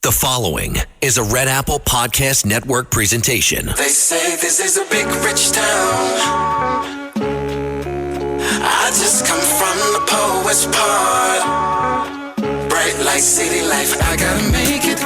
The following is a Red Apple Podcast Network presentation. They say this is a big rich town. I just come from the poet's part. Bright light, city life, I gotta make it.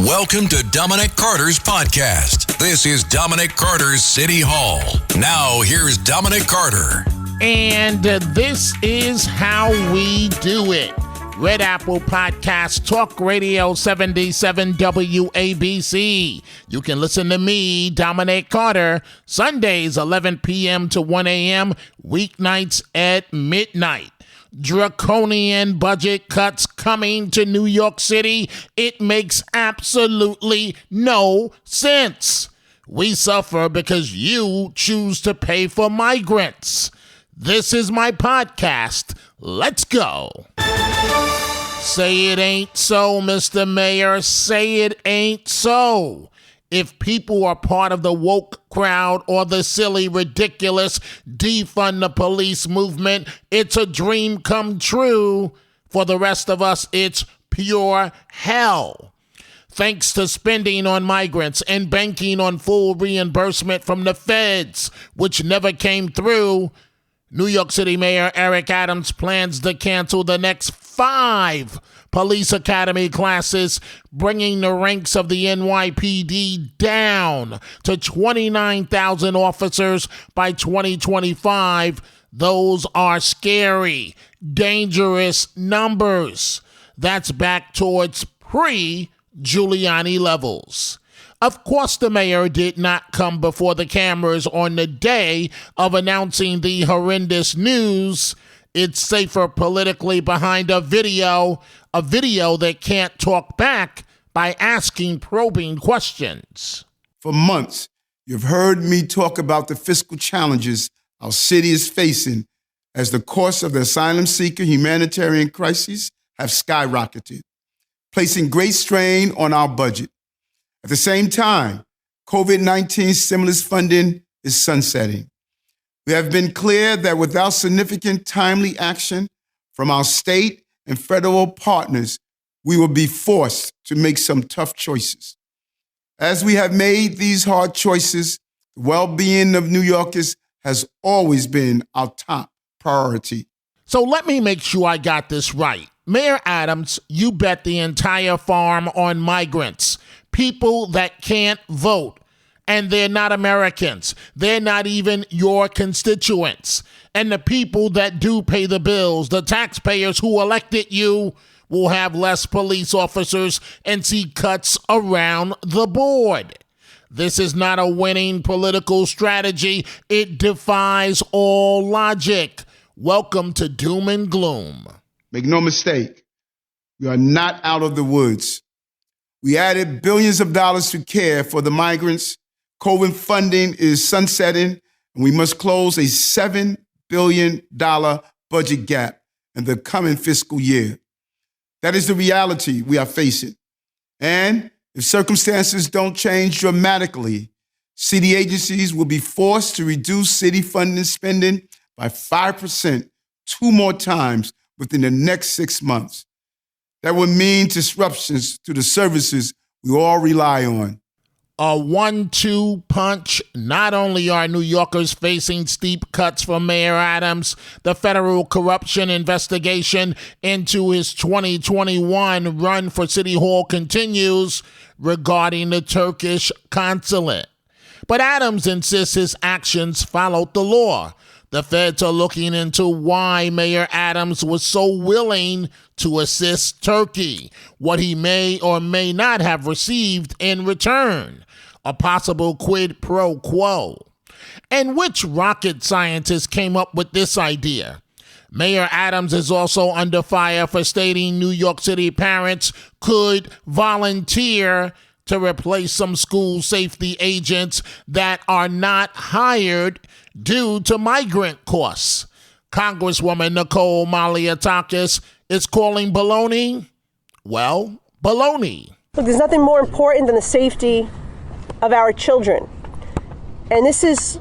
Welcome to Dominic Carter's podcast. This is Dominic Carter's City Hall. Now, here's Dominic Carter. And this is how we do it. Red Apple Podcast, Talk Radio 77 WABC. You can listen to me, Dominic Carter, Sundays 11 p.m. to 1 a.m., weeknights at midnight. Draconian budget cuts coming to New York City. It makes absolutely no sense. We suffer because you choose to pay for migrants. This is my podcast. Let's go. Say it ain't so, Mr. Mayor. Say it ain't so. If people are part of the woke crowd or the silly, ridiculous, defund the police movement, it's a dream come true. For the rest of us, it's pure hell. Thanks to spending on migrants and banking on full reimbursement from the feds, which never came through, New York City Mayor Eric Adams plans to cancel the next 5 police academy classes, bringing the ranks of the NYPD down to 29,000 officers by 2025. Those are scary, dangerous numbers. That's back towards pre-Giuliani levels. Of course, the mayor did not come before the cameras on the day of announcing the horrendous news. It's safer politically behind a video that can't talk back by asking probing questions. For months, you've heard me talk about the fiscal challenges our city is facing as the costs of the asylum seeker humanitarian crises have skyrocketed, placing great strain on our budget. At the same time, COVID-19 stimulus funding is sunsetting. We have been clear that without significant timely action from our state and federal partners, we will be forced to make some tough choices. As we have made these hard choices, the well-being of New Yorkers has always been our top priority. So let me make sure I got this right. Mayor Adams, you bet the entire farm on migrants, people that can't vote. And they're not Americans. They're not even your constituents. And the people that do pay the bills, the taxpayers who elected you, will have less police officers and see cuts around the board. This is not a winning political strategy. It defies all logic. Welcome to doom and gloom. Make no mistake, we are not out of the woods. We added billions of dollars to care for the migrants. COVID funding is sunsetting, and we must close a $7 billion budget gap in the coming fiscal year. That is the reality we are facing. And if circumstances don't change dramatically, city agencies will be forced to reduce city funding spending by 5% 2 more times within the next 6 months. That would mean disruptions to the services we all rely on. A 1-2 punch. Not only are New Yorkers facing steep cuts from Mayor Adams, the federal corruption investigation into his 2021 run for City Hall continues regarding the Turkish consulate. But Adams insists his actions followed the law. The feds are looking into why Mayor Adams was so willing to assist Turkey, what he may or may not have received in return, a possible quid pro quo. And which rocket scientist came up with this idea? Mayor Adams is also under fire for stating New York City parents could volunteer to replace some school safety agents that are not hired due to migrant costs. Congresswoman Nicole Malliotakis is calling baloney, well, baloney. Look, there's nothing more important than the safety of our children. And this is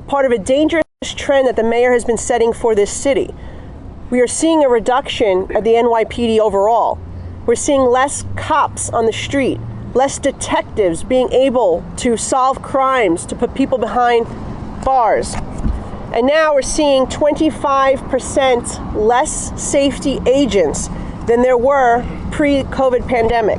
part of a dangerous trend that the mayor has been setting for this city. We are seeing a reduction of the NYPD overall. We're seeing less cops on the street, less detectives being able to solve crimes, to put people behind bars. And now we're seeing 25% less safety agents than there were pre-COVID pandemic.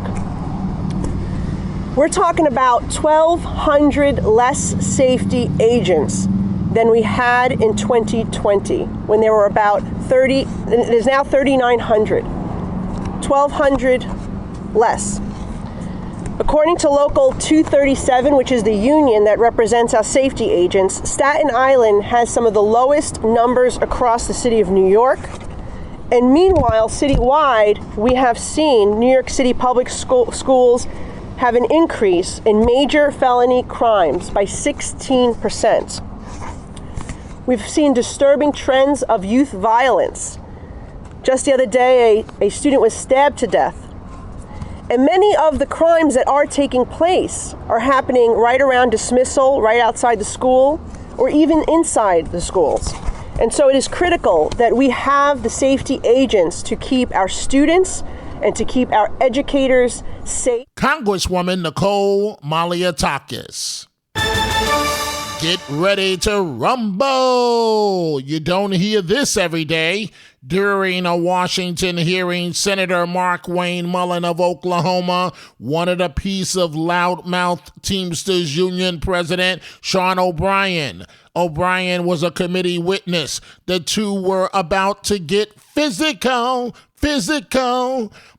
We're talking about 1,200 less safety agents than we had in 2020, when there were about 30, it is now 3,900. 1,200 less. According to Local 237, which is the union that represents our safety agents, Staten Island has some of the lowest numbers across the city of New York. And meanwhile, citywide, we have seen New York City public schools have an increase in major felony crimes by 16%. We've seen disturbing trends of youth violence. Just the other day, a student was stabbed to death. And many of the crimes that are taking place are happening right around dismissal, right outside the school, or even inside the schools. And so it is critical that we have the safety agents to keep our students and to keep our educators safe. Congresswoman Nicole Malliotakis. Get ready to rumble. You don't hear this every day. During a Washington hearing, Senator Mark Wayne Mullen of Oklahoma wanted a piece of loudmouth Teamsters Union President Sean O'Brien. O'Brien was a committee witness. The two were about to get physical.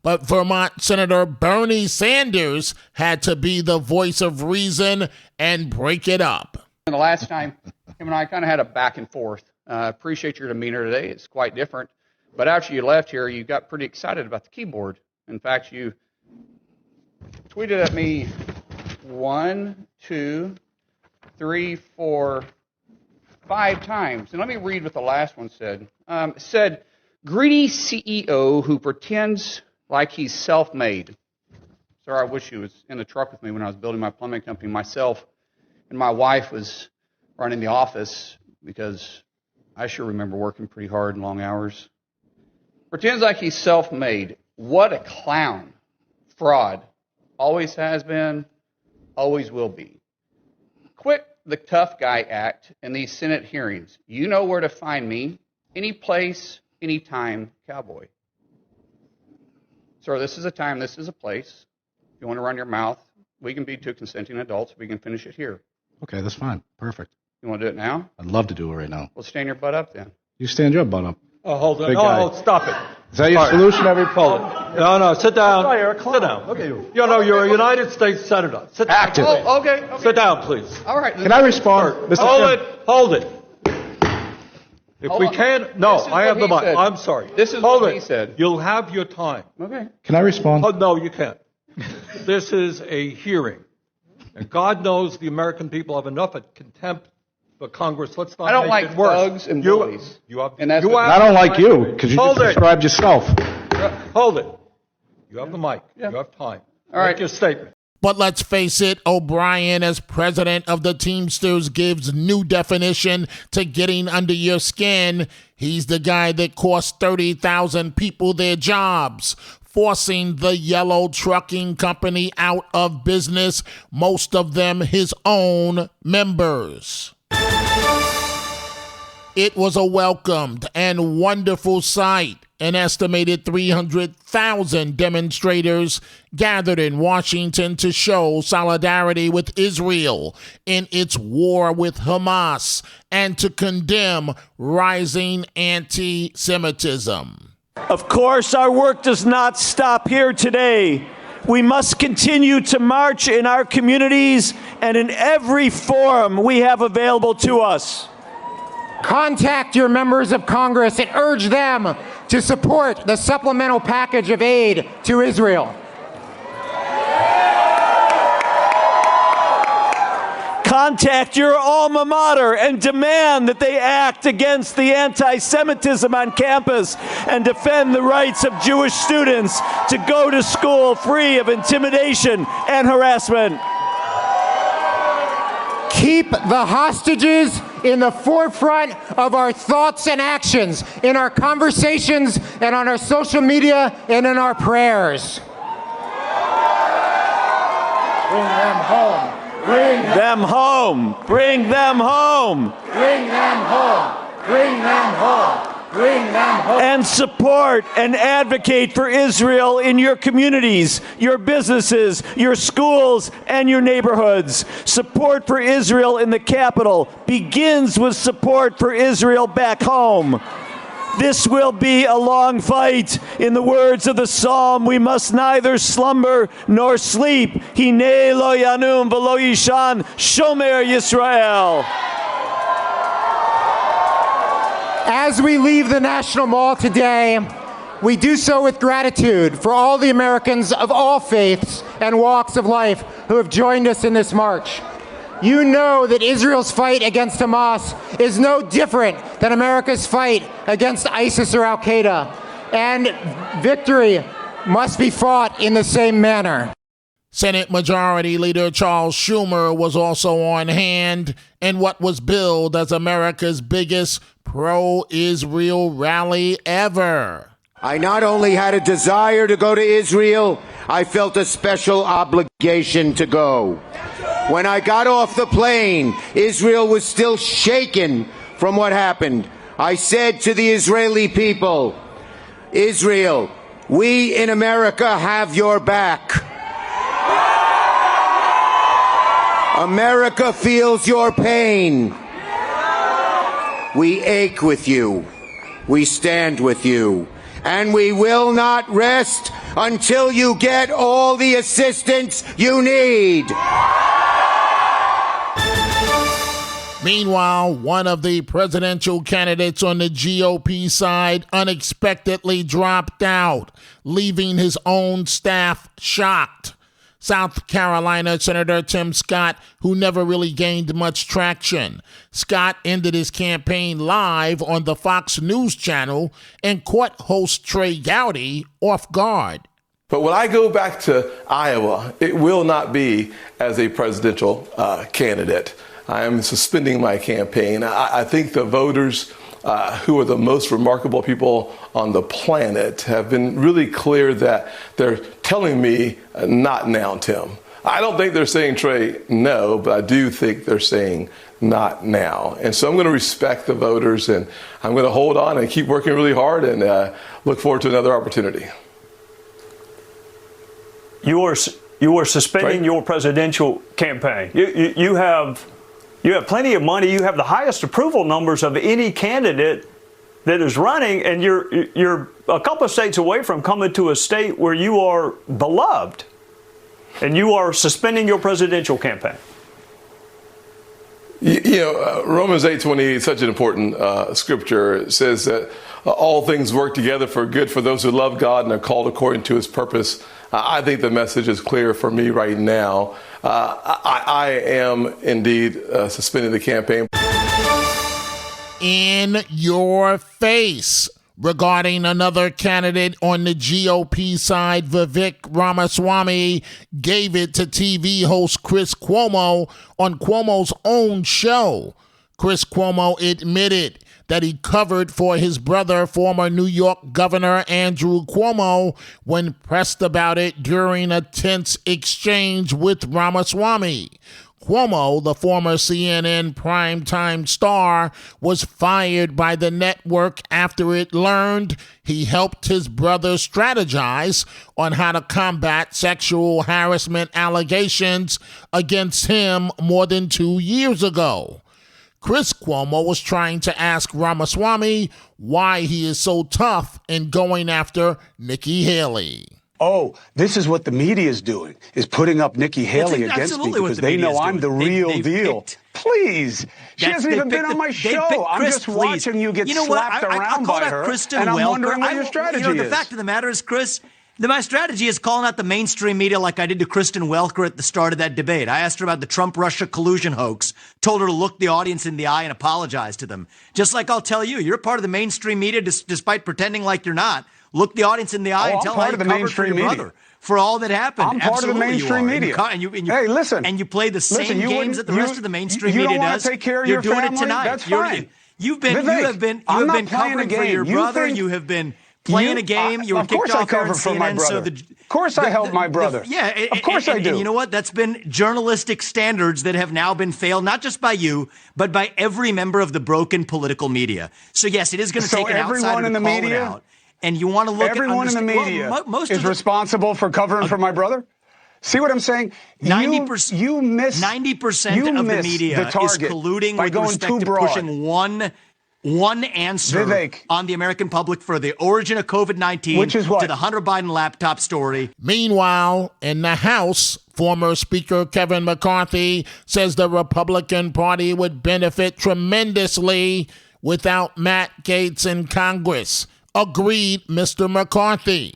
But Vermont Senator Bernie Sanders had to be the voice of reason and break it up. And the last time, him and I kind of had a back and forth. Appreciate your demeanor today. It's quite different. But after you left here, you got pretty excited about the keyboard. In fact, you tweeted at me 1, 2, 3, 4, 5 times. And let me read what the last one said. It said, greedy CEO who pretends like he's self-made. Sir, I wish he was in the truck with me when I was building my plumbing company myself. And my wife was running the office because I sure remember working pretty hard and long hours. Pretends like he's self-made. What a clown. Fraud. Always has been, always will be. Quit the tough guy act in these Senate hearings. You know where to find me. Any place, any time, cowboy. Sir, this is a time, this is a place. If you want to run your mouth, we can be two consenting adults. We can finish it here. Okay, that's fine. Perfect. You want to do it now? I'd love to do it right now. Well, stand your butt up then. You stand your butt up. Oh, hold on. Big No, guy. stop it. Is that your solution every Hold it. No, sit down. Sit down. Look at you. You know, you're a United States Senator. Sit down. Active. Oh, okay. Sit down, please. All right. Can I respond? Mr. Chairman? Hold it. If Hold we on. can't, no, This is I have what the he mic. said. I'm sorry. This is Hold what it. he said. You'll have your time. Okay. Can I respond? Oh, no, you can't. This is a hearing. And God knows the American people have enough of contempt for Congress. Let's not I don't make like it worse. thugs and bullies. You have, And that's you the- have I don't the like mic. you because you Hold just it. described yourself. Hold it. You have the mic. Yeah. You have time. All right. Make your statement. But let's face it, O'Brien, as president of the Teamsters, gives new definition to getting under your skin. He's the guy that cost 30,000 people their jobs, forcing the Yellow Trucking Company out of business, most of them his own members. It was a welcomed and wonderful sight. An estimated 300,000 demonstrators gathered in Washington to show solidarity with Israel in its war with Hamas and to condemn rising anti-Semitism. Of course, our work does not stop here today. We must continue to march in our communities and in every forum we have available to us. Contact your members of Congress and urge them to support the supplemental package of aid to Israel. Contact your alma mater and demand that they act against the anti-Semitism on campus and defend the rights of Jewish students to go to school free of intimidation and harassment. Keep the hostages in the forefront of our thoughts and actions, in our conversations and on our social media and in our prayers. Bring them home. Bring them home. Bring them home. Bring them home. Bring them home. Bring them home. And support and advocate for Israel in your communities, your businesses, your schools, and your neighborhoods. Support for Israel in the capital begins with support for Israel back home. This will be a long fight. In the words of the psalm, we must neither slumber nor sleep. Hinei lo yanum v'lo yishan, shomer Yisrael. As we leave the National Mall today, we do so with gratitude for all the Americans of all faiths and walks of life who have joined us in this march. You know that Israel's fight against Hamas is no different than America's fight against ISIS or Al-Qaeda, and victory must be fought in the same manner. Senate Majority Leader Charles Schumer was also on hand in what was billed as America's biggest pro-Israel rally ever. I not only had a desire to go to Israel, I felt a special obligation to go. When I got off the plane, Israel was still shaken from what happened. I said to the Israeli people, Israel, we in America have your back. America feels your pain. We ache with you. We stand with you. And we will not rest until you get all the assistance you need. Meanwhile, one of the presidential candidates on the GOP side unexpectedly dropped out, leaving his own staff shocked. South Carolina Senator Tim Scott, who never really gained much traction. Scott ended his campaign live on the Fox News channel and caught host Trey Gowdy off guard. But when I go back to Iowa, it will not be as a presidential candidate. I am suspending my campaign. I think the voters who are the most remarkable people on the planet have been really clear that they're telling me, not now, Tim. I don't think they're saying, Trey, no, but I do think they're saying not now. And so I'm going to respect the voters, and I'm going to hold on and keep working really hard and look forward to another opportunity. You are suspending your presidential campaign. You have plenty of money. You have the highest approval numbers of any candidate that is running, and you're a couple of states away from coming to a state where you are beloved, and you are suspending your presidential campaign. Romans 8:28 is such an important scripture. It says that all things work together for good for those who love God and are called according to his purpose. I think the message is clear for me right now. I am indeed suspending the campaign. In your face. Regarding another candidate on the GOP side, Vivek Ramaswamy gave it to TV host Chris Cuomo on Cuomo's own show. Chris Cuomo admitted that he covered for his brother, former New York Governor Andrew Cuomo, when pressed about it during a tense exchange with Ramaswamy. Cuomo, the former CNN primetime star, was fired by the network after it learned he helped his brother strategize on how to combat sexual harassment allegations against him more than 2 years ago. Chris Cuomo was trying to ask Ramaswamy why he is so tough in going after Nikki Haley. Oh, this is what the media is doing, is putting up Nikki Haley against me because they know I'm the real deal. Please. She hasn't even been on my show. I'm just watching you get slapped around by her, and I'm wondering what your strategy is. The fact of the matter is, Chris, my strategy is calling out the mainstream media like I did to Kristen Welker at the start of that debate. I asked her about the Trump-Russia collusion hoax, told her to look the audience in the eye and apologize to them. Just like I'll tell you, you're a part of the mainstream media despite pretending like you're not. Look the audience in the eye and tell how you covered for your brother. for all that happened. I'm part of the mainstream media. Hey, listen. And you play the same games that the rest of the mainstream media does. You don't want to take care of your family? You're doing it tonight. That's fine. You have been covering for your brother. You have been playing a game. You were kicked off cover for my brother. Of course I help my brother. Of course I do. And you know what? That's been journalistic standards that have now been failed, not just by you, but by every member of the broken political media. So yes, it is going to take an outsider to call it out. And you want to look everyone in the media is responsible for covering for my brother? See what I'm saying? 90%. You miss 90% of the media is colluding with respect to pushing one answer Vivek, on the American public for the origin of COVID-19, which is what? To the Hunter Biden laptop story. Meanwhile, in the House, former Speaker Kevin McCarthy says the Republican Party would benefit tremendously without Matt Gaetz in Congress. Agreed, Mr. McCarthy.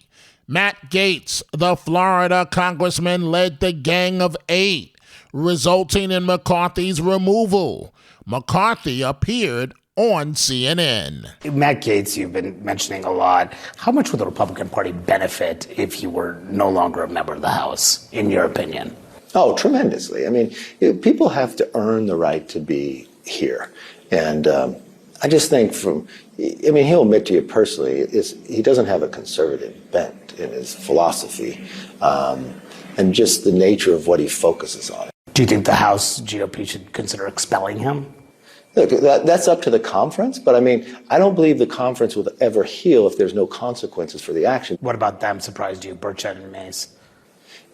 Matt Gaetz, the Florida congressman, led the Gang of Eight, resulting in McCarthy's removal. McCarthy appeared on CNN. Matt Gaetz, you've been mentioning a lot. How much would the Republican Party benefit if he were no longer a member of the House, in your opinion? Oh, tremendously. I mean, people have to earn the right to be here. And I just think he'll admit to you personally, he doesn't have a conservative bent in his philosophy and just the nature of what he focuses on. Do you think the House GOP should consider expelling him? Look, that's up to the conference, but I mean, I don't believe the conference will ever heal if there's no consequences for the action. What about them surprised you, Burchett and Mace?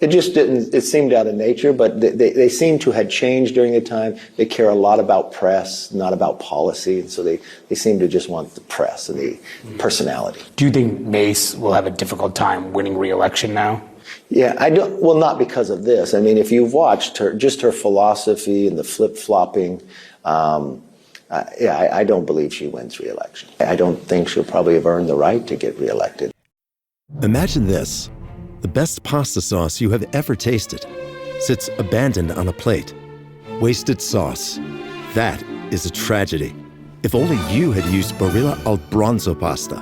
It just didn't, it seemed out of nature, but they seem to have changed during the time. They care a lot about press, not about policy, and so they seem to just want the press and the personality. Do you think Mace will have a difficult time winning re-election now? Yeah, I don't. Well, not because of this. I mean, if you've watched her philosophy and the flip-flopping, I don't believe she wins re-election. I don't think she'll probably have earned the right to get re-elected. Imagine this. The best pasta sauce you have ever tasted sits abandoned on a plate. Wasted sauce. That is a tragedy. If only you had used Barilla Al Bronzo pasta.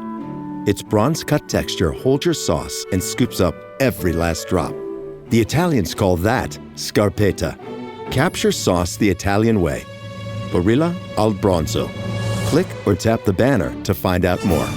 Its bronze-cut texture holds your sauce and scoops up every last drop. The Italians call that scarpetta. Capture sauce the Italian way. Barilla Al Bronzo. Click or tap the banner to find out more.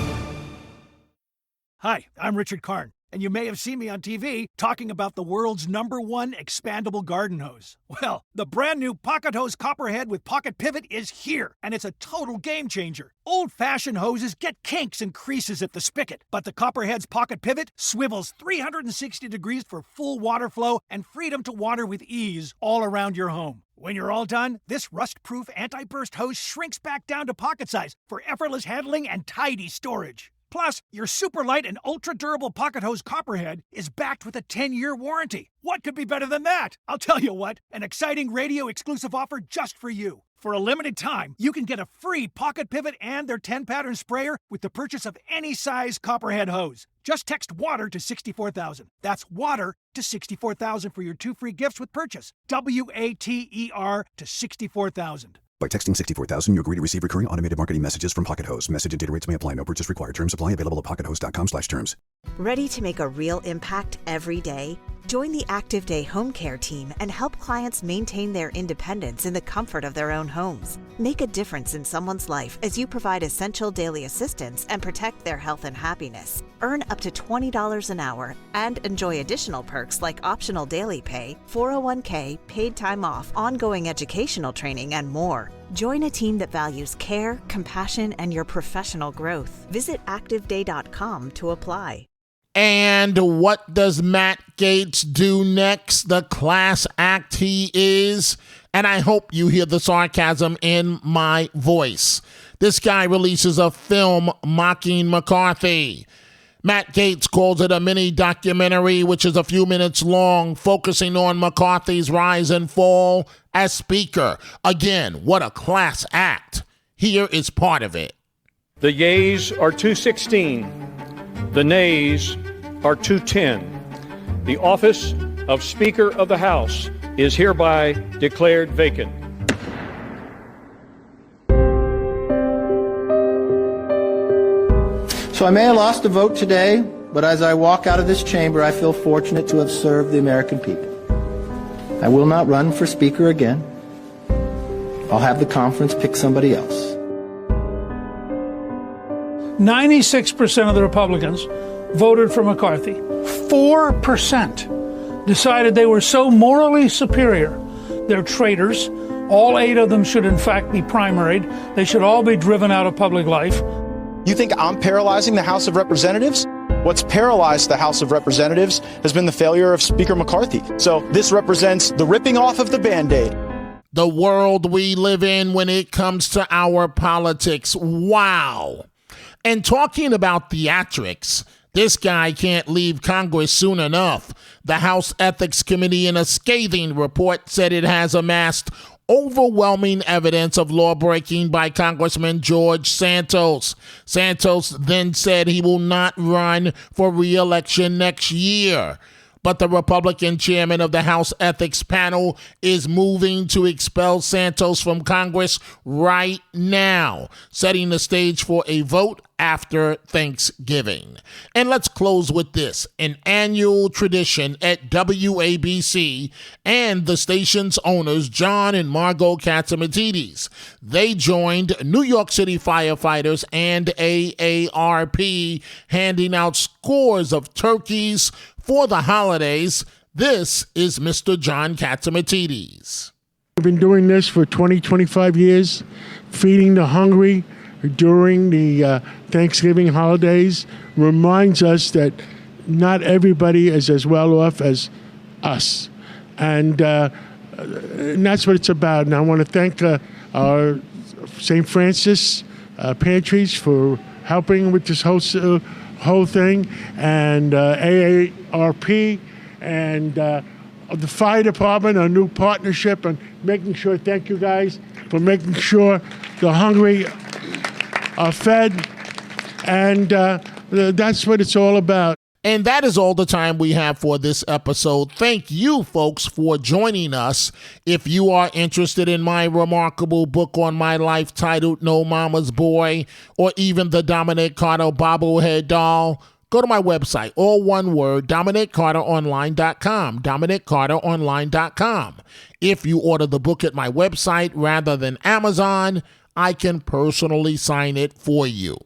Hi, I'm Richard Karn, and you may have seen me on TV talking about the world's #1 expandable garden hose. Well, the brand new Pocket Hose Copperhead with Pocket Pivot is here, and it's a total game changer. Old-fashioned hoses get kinks and creases at the spigot, but the Copperhead's Pocket Pivot swivels 360 degrees for full water flow and freedom to water with ease all around your home. When you're all done, this rust-proof anti-burst hose shrinks back down to pocket size for effortless handling and tidy storage. Plus, your super light and ultra-durable Pocket Hose Copperhead is backed with a 10-year warranty. What could be better than that? I'll tell you what, an exciting radio-exclusive offer just for you. For a limited time, you can get a free Pocket Pivot and their 10-pattern sprayer with the purchase of any size Copperhead hose. Just text WATER to 64,000. That's WATER to 64,000 for your 2 free gifts with purchase. WATER to 64,000. By texting 64,000, you agree to receive recurring automated marketing messages from Pocket Hose. Message and data rates may apply. No purchase required. Terms apply. Available at pockethose.com/terms. Ready to make a real impact every day? Join the Active Day Home Care team and help clients maintain their independence in the comfort of their own homes. Make a difference in someone's life as you provide essential daily assistance and protect their health and happiness. Earn up to $20 an hour and enjoy additional perks like optional daily pay, 401k, paid time off, ongoing educational training, and more. Join a team that values care, compassion, and your professional growth. Visit ActiveDay.com to apply. And what does Matt Gaetz do next? The class act he is. And I hope you hear the sarcasm in my voice. This guy releases a film mocking McCarthy. Matt Gaetz calls it a mini documentary, which is a few minutes long, focusing on McCarthy's rise and fall as Speaker. Again, what a class act. Here is part of it. The yeas are 216. The nays are 210. The office of Speaker of the House is hereby declared vacant. So I may have lost a vote today, but as I walk out of this chamber, I feel fortunate to have served the American people. I will not run for Speaker again. I'll have the conference pick somebody else. 96% of the Republicans voted for McCarthy. 4% decided they were so morally superior, they're traitors. All 8 of them should in fact be primaried. They should all be driven out of public life. You think I'm paralyzing the House of Representatives? What's paralyzed the House of Representatives has been the failure of Speaker McCarthy. So this represents the ripping off of the Band-Aid. The world we live in when it comes to our politics. Wow. And talking about theatrics, this guy can't leave Congress soon enough. The House Ethics Committee, in a scathing report, said it has amassed overwhelming evidence of law-breaking by Congressman George Santos. Santos then said he will not run for re-election next year. But the Republican chairman of the House Ethics Panel is moving to expel Santos from Congress right now, setting the stage for a vote after Thanksgiving. And let's close with this. An annual tradition at WABC and the station's owners, John and Margot Catsimatidis. They joined New York City firefighters and AARP, handing out scores of turkeys for the holidays. This is Mr. John Catsimatidis. We've been doing this for 25 years, feeding the hungry during the Thanksgiving holidays. Reminds us that not everybody is as well off as us. And that's what it's about. And I want to thank our St. Francis pantries for helping with this whole thing, and AARP and the fire department, our new partnership, and making sure, thank you guys for making sure the hungry are fed, and that's what it's all about. And that is all the time we have for this episode. Thank you, folks, for joining us. If you are interested in my remarkable book on my life titled No Mama's Boy, or even the Dominic Carter bobblehead doll, go to my website, all one word, DominicCarterOnline.com, DominicCarterOnline.com. If you order the book at my website rather than Amazon, I can personally sign it for you.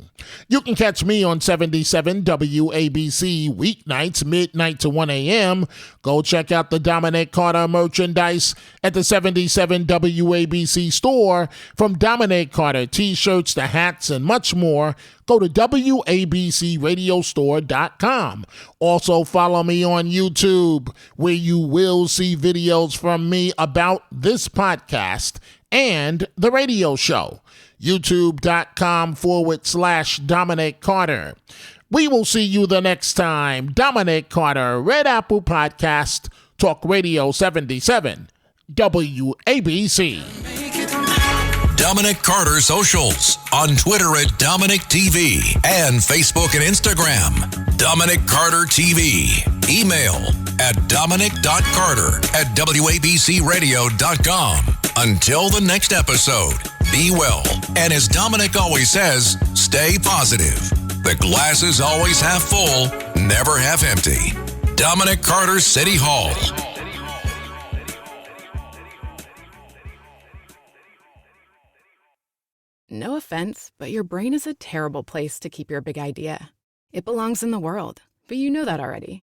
You can catch me on 77 WABC weeknights, midnight to 1 a.m. Go check out the Dominic Carter merchandise at the 77 WABC store. From Dominic Carter t-shirts to hats and much more, go to WABCRadiostore.com. Also follow me on YouTube, where you will see videos from me about this podcast and the radio show. YouTube.com/Dominic Carter. We will see you the next time. Dominic Carter, Red Apple Podcast, Talk Radio 77, WABC. Dominic Carter Socials on Twitter at Dominic TV and Facebook and Instagram. Dominic Carter TV. Email at dominic.carter@wabcradio.com. Until the next episode, be well. And as Dominic always says, stay positive. The glass is always half full, never half empty. Dominic Carter City Hall. No offense, but your brain is a terrible place to keep your big idea. It belongs in the world, but you know that already.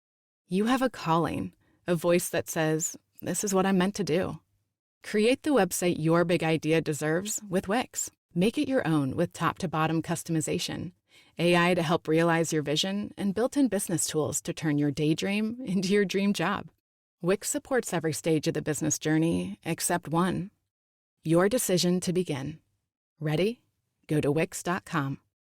You have a calling, a voice that says, this is what I'm meant to do. Create the website your big idea deserves with Wix. Make it your own with top-to-bottom customization, AI to help realize your vision, and built-in business tools to turn your daydream into your dream job. Wix supports every stage of the business journey except one, your decision to begin. Ready? Go to Wix.com.